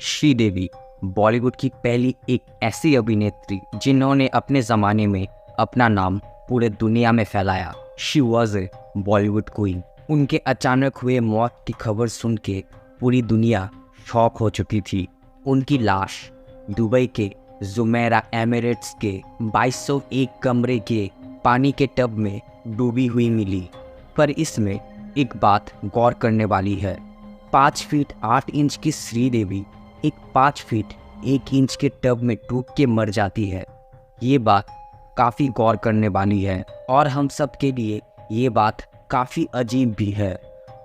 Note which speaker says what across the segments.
Speaker 1: श्रीदेवी बॉलीवुड की पहली एक ऐसी अभिनेत्री जिन्होंने अपने ज़माने में अपना नाम पूरे दुनिया में फैलाया। She was a Bollywood queen. उनके अचानक हुए मौत की खबर सुन के पूरी दुनिया शॉक हो चुकी थी। उनकी लाश दुबई के जुमेरा एमिरेट्स के 2201 कमरे के पानी के टब में डूबी हुई मिली। पर इसमें एक बात गौर करने वाली है। 5 फीट 8 इंच की श्रीदेवी एक 5 फीट 1 इंच के टब में डूब के मर जाती है। ये बात काफ़ी गौर करने वाली है और हम सब के लिए ये बात काफ़ी अजीब भी है।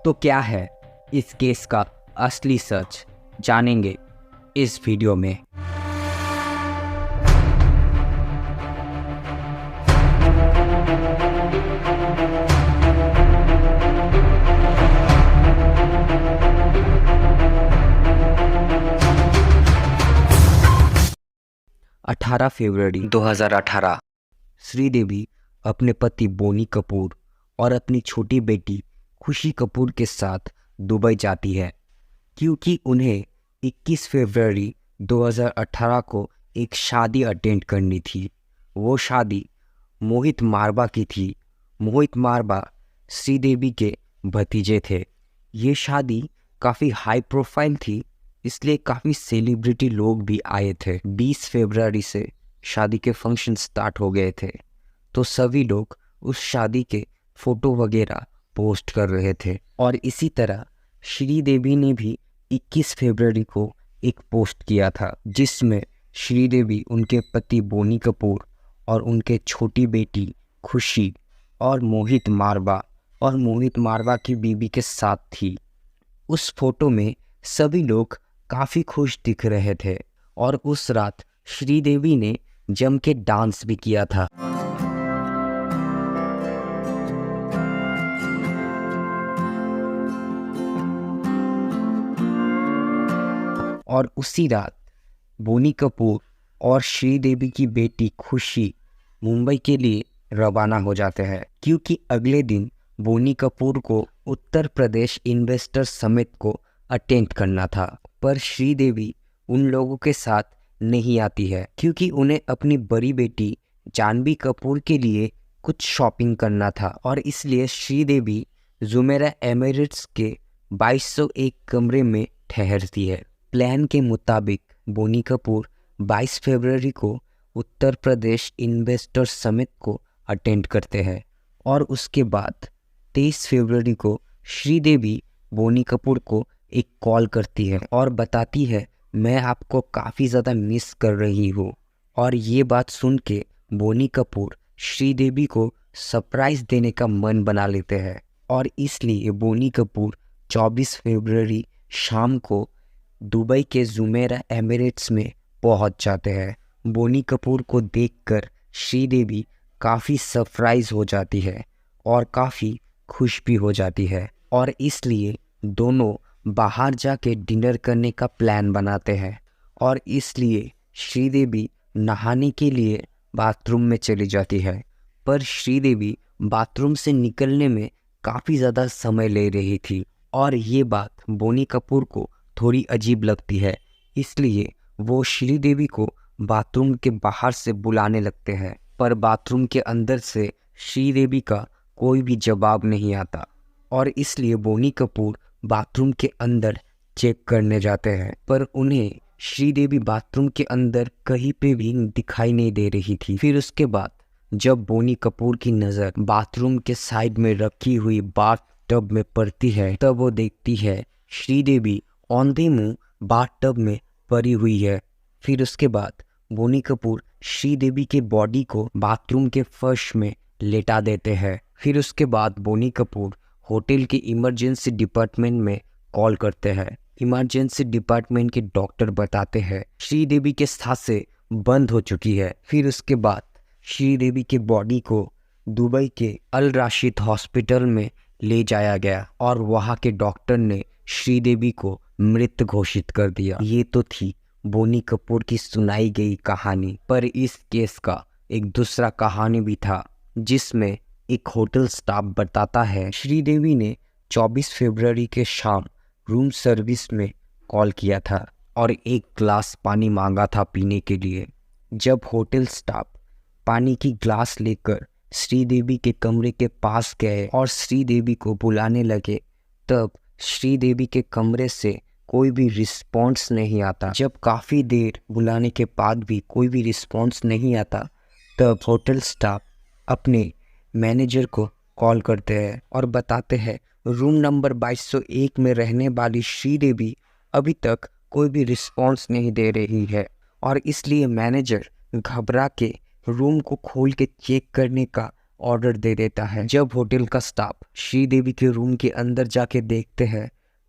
Speaker 1: तो क्या है इस केस का असली सच, जानेंगे इस वीडियो में। अठारह फरवरी 2018 श्रीदेवी अपने पति बोनी कपूर और अपनी छोटी बेटी खुशी कपूर के साथ दुबई जाती है, क्योंकि उन्हें 21 फरवरी 2018 को एक शादी अटेंड करनी थी। वो शादी मोहित मारवा की थी। मोहित मारवा श्रीदेवी के भतीजे थे। ये शादी काफ़ी हाई प्रोफाइल थी, इसलिए काफ़ी सेलिब्रिटी लोग भी आए थे। 20 फरवरी से शादी के फंक्शन स्टार्ट हो गए थे, तो सभी लोग उस शादी के फ़ोटो वगैरह पोस्ट कर रहे थे। और इसी तरह श्रीदेवी ने भी 21 फरवरी को एक पोस्ट किया था, जिसमें श्रीदेवी उनके पति बोनी कपूर और उनके छोटी बेटी खुशी और मोहित मारवा की बीवी के साथ थी। उस फोटो में सभी लोग काफ़ी खुश दिख रहे थे और उस रात श्रीदेवी ने जम के डांस भी किया था। और उसी रात बोनी कपूर और श्रीदेवी की बेटी खुशी मुंबई के लिए रवाना हो जाते हैं, क्योंकि अगले दिन बोनी कपूर को उत्तर प्रदेश इन्वेस्टर समिट को अटेंड करना था। पर श्रीदेवी उन लोगों के साथ नहीं आती है, क्योंकि उन्हें अपनी बड़ी बेटी जानवी कपूर के लिए कुछ शॉपिंग करना था। और इसलिए श्रीदेवी जुमेरा एमिरेट्स के 2201 कमरे में ठहरती है। प्लान के मुताबिक बोनी कपूर 22 फरवरी को उत्तर प्रदेश इन्वेस्टर समिट को अटेंड करते हैं और उसके बाद 23 फरवरी को श्रीदेवी बोनी कपूर को एक कॉल करती है और बताती है, मैं आपको काफ़ी ज़्यादा मिस कर रही हूँ। और ये बात सुन के बोनी कपूर श्रीदेवी को सरप्राइज़ देने का मन बना लेते हैं और इसलिए बोनी कपूर 24 फरवरी शाम को दुबई के जुमेरा एमिरेट्स में पहुंच जाते हैं। बोनी कपूर को देखकर श्रीदेवी काफ़ी सरप्राइज़ हो जाती है और काफ़ी खुश भी हो जाती है और इसलिए दोनों बाहर जाके डिनर करने का प्लान बनाते हैं। और इसलिए श्रीदेवी नहाने के लिए बाथरूम में चली जाती है, पर श्रीदेवी बाथरूम से निकलने में काफ़ी ज़्यादा समय ले रही थी और ये बात बोनी कपूर को थोड़ी अजीब लगती है। इसलिए वो श्रीदेवी को बाथरूम के बाहर से बुलाने लगते हैं, पर बाथरूम के अंदर से श्रीदेवी का कोई भी जवाब नहीं आता और इसलिए बोनी कपूर बाथरूम के अंदर चेक करने जाते हैं, पर उन्हें श्रीदेवी बाथरूम के अंदर कहीं पे भी दिखाई नहीं दे रही थी। फिर उसके बाद जब बोनी कपूर की नज़र बाथरूम के साइड में रखी हुई बाथ टब में पड़ती है, तब वो देखती है श्रीदेवी औंधे मुंह बाथ टब में पड़ी हुई है। फिर उसके बाद बोनी कपूर श्रीदेवी के बॉडी को बाथरूम के फर्श में लेटा देते हैं। फिर उसके बाद बोनी कपूर होटल के इमरजेंसी डिपार्टमेंट में कॉल करते हैं। इमरजेंसी डिपार्टमेंट के डॉक्टर बताते हैं श्रीदेवी के सांसें बंद हो चुकी है। फिर उसके बाद श्रीदेवी के बॉडी को दुबई के अल राशिद हॉस्पिटल में ले जाया गया और वहाँ के डॉक्टर ने श्रीदेवी को मृत घोषित कर दिया। ये तो थी बोनी कपूर की सुनाई गई कहानी, पर इस केस का एक दूसरा कहानी भी था, जिसमें एक होटल स्टाफ बताता है श्रीदेवी ने 24 फरवरी के शाम रूम सर्विस में कॉल किया था और एक ग्लास पानी मांगा था पीने के लिए। जब होटल स्टाफ पानी की ग्लास लेकर श्रीदेवी के कमरे के पास गए और श्रीदेवी को बुलाने लगे, तब श्रीदेवी के कमरे से कोई भी रिस्पॉन्स नहीं आता। जब काफ़ी देर बुलाने के बाद भी कोई भी रिस्पॉन्स नहीं आता, तब होटल स्टाफ अपने मैनेजर को कॉल करते हैं और बताते हैं रूम नंबर 2201 में रहने वाली श्रीदेवी अभी तक कोई भी रिस्पॉन्स नहीं दे रही है, और इसलिए मैनेजर घबरा के रूम को खोल के चेक करने का ऑर्डर दे देता है। जब होटल का स्टाफ श्रीदेवी के रूम के अंदर जाके देखते हैं,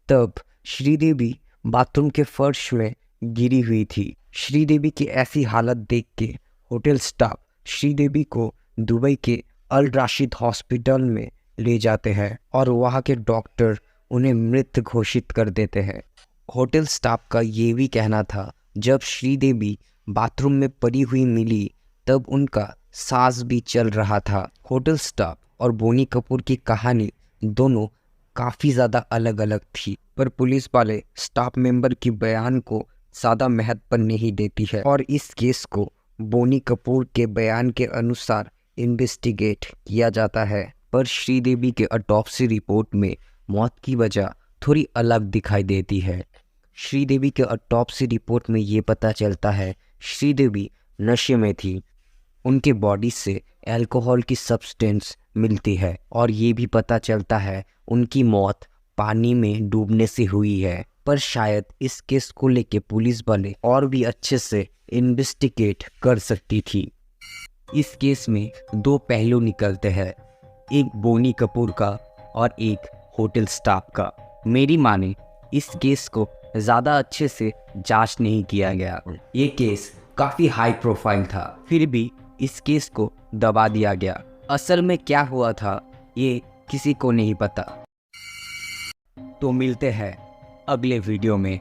Speaker 1: तब श्रीदेवी बाथरूम के फर्श में गिरी हुई थी। श्रीदेवी की ऐसी हालत देख के होटल स्टाफ श्रीदेवी को दुबई के अल राशिद हॉस्पिटल में ले जाते हैं और वहाँ के डॉक्टर उन्हें मृत घोषित कर देते हैं। होटल स्टाफ का ये भी कहना था, जब श्रीदेवी बाथरूम में पड़ी हुई मिली तब उनका सांस भी चल रहा था। होटल स्टाफ और बोनी कपूर की कहानी दोनों काफ़ी ज़्यादा अलग अलग थी, पर पुलिस वाले स्टाफ मेंबर की बयान को ज़्यादा महत्व नहीं देती है और इस केस को बोनी कपूर के बयान के अनुसार इन्वेस्टिगेट किया जाता है। पर श्रीदेवी के ऑटोप्सी रिपोर्ट में मौत की वजह थोड़ी अलग दिखाई देती है। श्रीदेवी के ऑटोप्सी रिपोर्ट में ये पता चलता है श्रीदेवी नशे में थी, उनके बॉडी से अल्कोहल की सब्सटेंस मिलती है और ये भी पता चलता है उनकी मौत पानी में डूबने से हुई है। पर शायद इस केस को लेके पुलिस वाले और भी अच्छे से इन्वेस्टिगेट कर सकती थी। इस केस में दो पहलू निकलते हैं, एक बोनी कपूर का और एक होटल स्टाफ का। मेरी माने इस केस को ज़्यादा अच्छे से जांच नहीं किया गया। ये केस काफ़ी हाई प्रोफाइल था, फिर भी इस केस को दबा दिया गया। असल में क्या हुआ था ये किसी को नहीं पता। तो मिलते हैं अगले वीडियो में।